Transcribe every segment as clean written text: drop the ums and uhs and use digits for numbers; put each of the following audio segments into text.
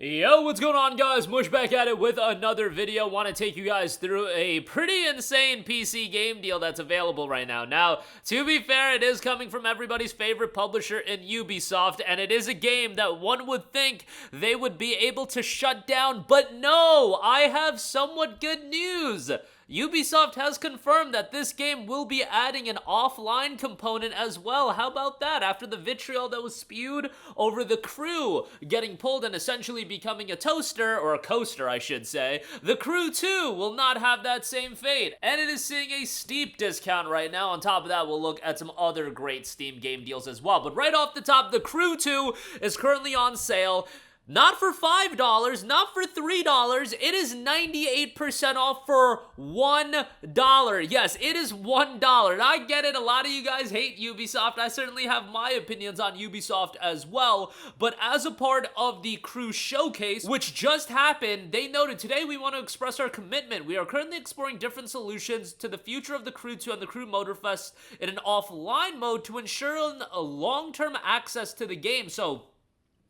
Yo, what's going on, guys? Mush back at it with another video. Want to take you guys through a pretty insane PC game deal that's available right now. Now, to be fair, it is coming from everybody's favorite publisher in Ubisoft, and it is a game that one would think they would be able to shut down, but no! I have somewhat good news! Ubisoft has confirmed that this game will be adding an offline component as well. How about that? After the vitriol that was spewed over the crew getting pulled and essentially becoming a toaster, or a coaster I should say, the crew too will not have that same fate. And it is seeing a steep discount right now. On top of that, we'll look at some other great Steam game deals as well. But right off the top, the crew 2 is currently on sale. Not for $5, not for $3, it is 98% off for $1. Yes, it is $1. And I get it, a lot of you guys hate Ubisoft. I certainly have my opinions on Ubisoft as well. But as a part of the Crew Showcase, which just happened, they noted, today we want to express our commitment. We are currently exploring different solutions to the future of the Crew 2 and the Crew Motorfest in an offline mode to ensure a long-term access to the game. So,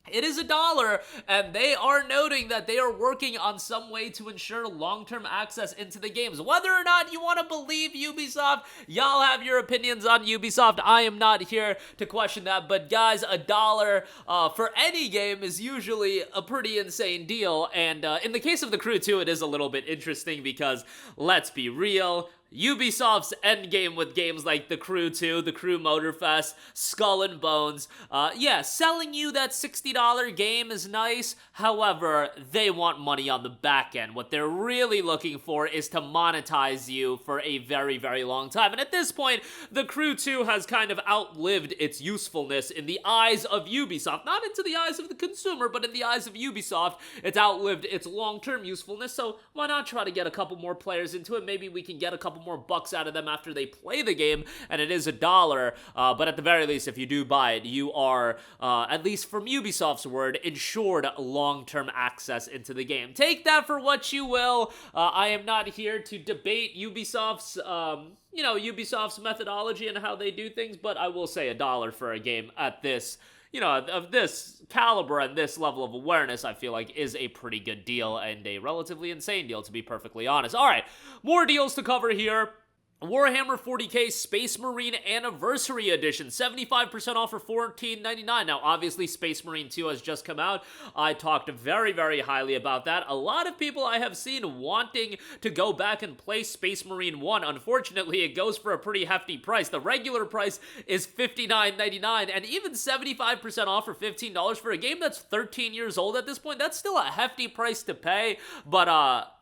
it is $1, and they are noting that they are working on some way to ensure long-term access into the games. Whether or not you want to believe Ubisoft, y'all have your opinions on Ubisoft. I am not here to question that, but guys, $1 for any game is usually a pretty insane deal, and in the case of the Crew 2, it is a little bit interesting because, let's be real, Ubisoft's endgame with games like The Crew 2, The Crew Motorfest, Skull and Bones, yeah, selling you that $60 game is nice. However, they want money on the back end. What they're really looking for is to monetize you for a very, very long time. And at this point, The Crew 2 has kind of outlived its usefulness in the eyes of Ubisoft. Not into the eyes of the consumer, but in the eyes of Ubisoft, it's outlived its long-term usefulness. So why not try to get a couple more players into it? Maybe we can get a couple more bucks out of them after they play the game, and it is $1, but at the very least, if you do buy it, you are, at least from Ubisoft's word, ensured long-term access into the game. Take that for what you will. I am not here to debate Ubisoft's, Ubisoft's methodology and how they do things, but I will say $1 for a game at this, of this caliber and this level of awareness, I feel like is a pretty good deal and a relatively insane deal, to be perfectly honest. All right, more deals to cover here. Warhammer 40k Space Marine Anniversary Edition, 75% off for $14.99. Now, obviously, Space Marine 2 has just come out. I talked very, very highly about that. A lot of people I have seen wanting to go back and play Space Marine 1. Unfortunately, it goes for a pretty hefty price. The regular price is $59.99, and even 75% off for $15 for a game that's 13 years old at this point. That's still a hefty price to pay, but,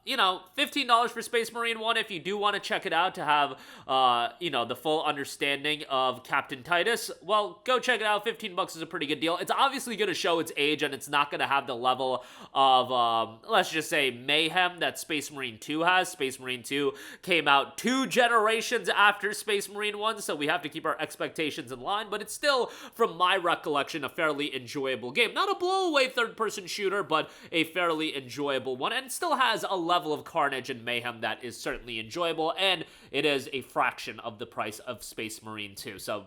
$15 for Space Marine 1 if you do want to check it out to have, the full understanding of Captain Titus. Well, go check it out. $15 is a pretty good deal. It's obviously going to show its age, and it's not going to have the level of, let's just say, mayhem that Space Marine 2 has. Space Marine 2 came out 2 generations after Space Marine 1, so we have to keep our expectations in line, but it's still, from my recollection, a fairly enjoyable game. Not a blow-away third-person shooter, but a fairly enjoyable one, and it still has a level of carnage and mayhem that is certainly enjoyable, and it is a fraction of the price of Space Marine 2. So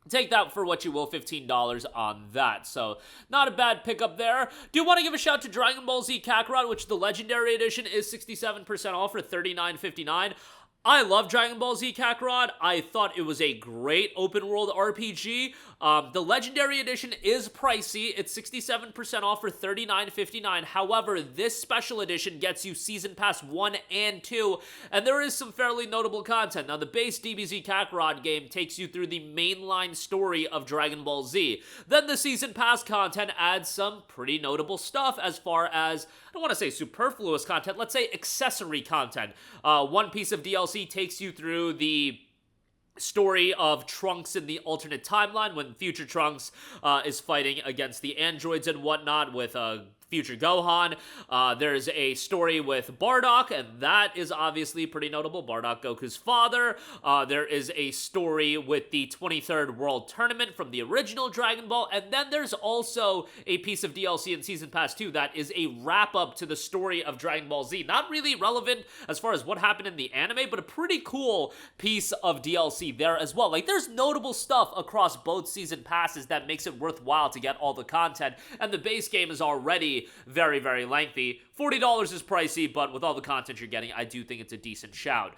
take that for what you will, $15 on that. So, not a bad pickup there. Do want to give a shout to Dragon Ball Z Kakarot, which the Legendary Edition is 67% off for $39.59. I love Dragon Ball Z Kakarot. I thought it was a great open-world RPG. The Legendary Edition is pricey. It's 67% off for $39.59. However, this special edition gets you Season Pass 1 and 2, and there is some fairly notable content. Now, the base DBZ Kakarot game takes you through the mainline story of Dragon Ball Z. Then the Season Pass content adds some pretty notable stuff as far as, I don't want to say superfluous content, let's say accessory content. One piece of DLC takes you through the story of Trunks in the alternate timeline when future Trunks is fighting against the androids and whatnot with future Gohan. There's a story with Bardock, and that is obviously pretty notable. Bardock, Goku's father. There is a story with the 23rd World Tournament from the original Dragon Ball, and then there's also a piece of DLC in Season Pass 2 that is a wrap-up to the story of Dragon Ball Z. Not really relevant as far as what happened in the anime, but a pretty cool piece of DLC there as well. Like, there's notable stuff across both Season Passes that makes it worthwhile to get all the content, and the base game is already be very, very lengthy. $40 is pricey, but with all the content you're getting, I do think it's a decent shout.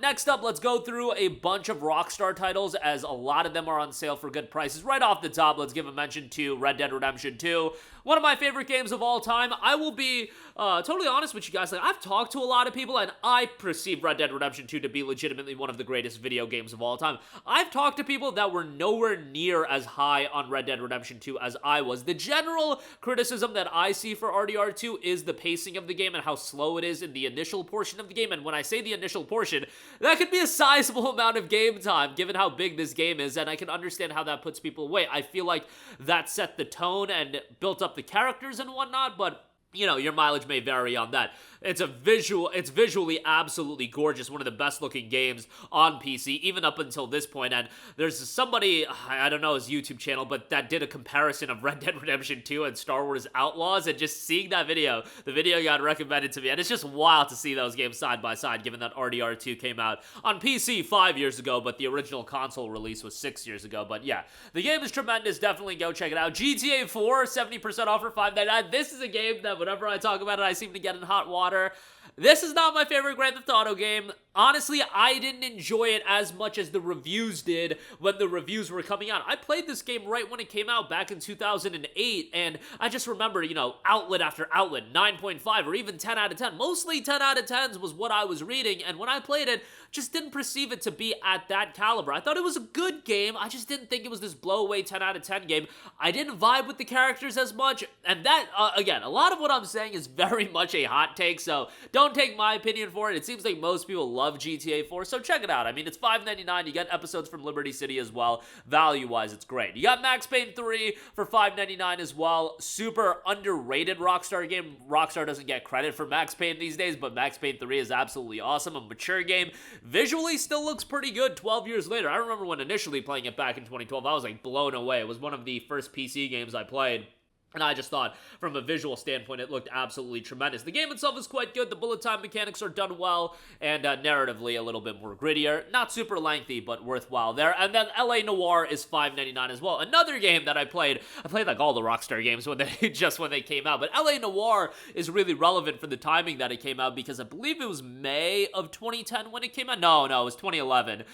Next up, let's go through a bunch of Rockstar titles, as a lot of them are on sale for good prices. Right off the top, let's give a mention to Red Dead Redemption 2. One of my favorite games of all time. I will be totally honest with you guys. Like, I've talked to a lot of people, and I perceive Red Dead Redemption 2 to be legitimately one of the greatest video games of all time. I've talked to people that were nowhere near as high on Red Dead Redemption 2 as I was. The general criticism that I see for RDR2 is the pacing of the game and how slow it is in the initial portion of the game. And when I say the initial portion, that could be a sizable amount of game time given how big this game is, and I can understand how that puts people away. I feel like that set the tone and built up the characters and whatnot, but you know, your mileage may vary on that. It's visually absolutely gorgeous. One of the best looking games on PC, even up until this point. And there's somebody, I don't know his YouTube channel, but that did a comparison of Red Dead Redemption 2 and Star Wars Outlaws, and just seeing that video, the video got recommended to me, and it's just wild to see those games side by side, given that RDR2 came out on PC 5 years ago, but the original console release was 6 years ago. But yeah, the game is tremendous. Definitely go check it out. GTA 4, 70% off for $5.99. This is a game that whenever I talk about it, I seem to get in hot water. This is not my favorite Grand Theft Auto game. Honestly, I didn't enjoy it as much as the reviews did when the reviews were coming out. I played this game right when it came out back in 2008, and I just remember, you know, outlet after outlet, 9.5 or even 10 out of 10. Mostly 10 out of 10s was what I was reading, and when I played it, just didn't perceive it to be at that caliber. I thought it was a good game. I just didn't think it was this blow-away 10 out of 10 game. I didn't vibe with the characters as much, and that, again, a lot of what I'm saying is very much a hot take, so don't take my opinion for it. It seems like most people love GTA 4, so check it out. I mean, it's $5.99. You get episodes from Liberty City as well. Value-wise, it's great. You got Max Payne 3 for $5.99 as well. Super underrated Rockstar game. Rockstar doesn't get credit for Max Payne these days, but Max Payne 3 is absolutely awesome. A mature game. Visually still looks pretty good 12 years later. I remember when initially playing it back in 2012, I was like blown away. It was one of the first PC games I played. And I just thought, from a visual standpoint, it looked absolutely tremendous. The game itself is quite good. The bullet time mechanics are done well, and narratively a little bit more grittier. Not super lengthy, but worthwhile there. And then LA Noire is $5.99 as well. Another game that I played like all the Rockstar games when they came out. But LA Noire is really relevant for the timing that it came out, because I believe it was May of 2010 when it came out. No, it was 2011.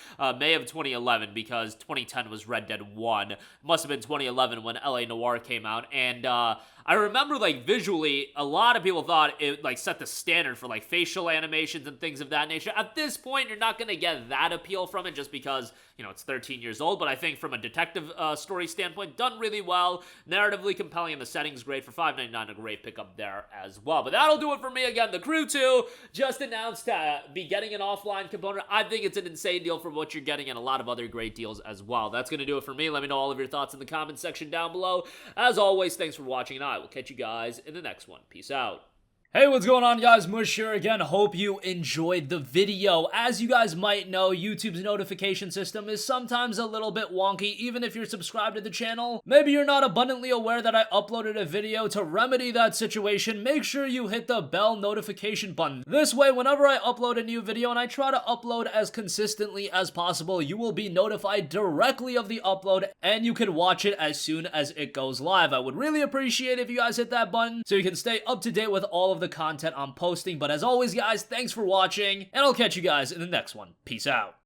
May of 2011, because 2010 was Red Dead 1. Must have been 2011 when LA Noire came out, and I remember, like, visually, a lot of people thought it, like, set the standard for, like, facial animations and things of that nature. At this point, you're not going to get that appeal from it just because, you know, it's 13 years old, but I think from a detective story standpoint, done really well, narratively compelling, and the setting's great. For $5.99, a great pickup there as well. But that'll do it for me. Again, The Crew 2 just announced to be getting an offline component. I think it's an insane deal for what you're getting, and a lot of other great deals as well. That's going to do it for me. Let me know all of your thoughts in the comments section down below. As always, thanks for watching, and I will catch you guys in the next one. Peace out. Hey, what's going on, guys? Mush here again. Hope you enjoyed the video. As you guys might know, YouTube's notification system is sometimes a little bit wonky, even if you're subscribed to the channel. Maybe you're not abundantly aware that I uploaded a video. To remedy that situation, make sure you hit the bell notification button. This way, whenever I upload a new video, and I try to upload as consistently as possible, you will be notified directly of the upload, and you can watch it as soon as it goes live. I would really appreciate it if you guys hit that button so you can stay up to date with all of the content I'm posting. But as always, guys, thanks for watching, and I'll catch you guys in the next one. Peace out.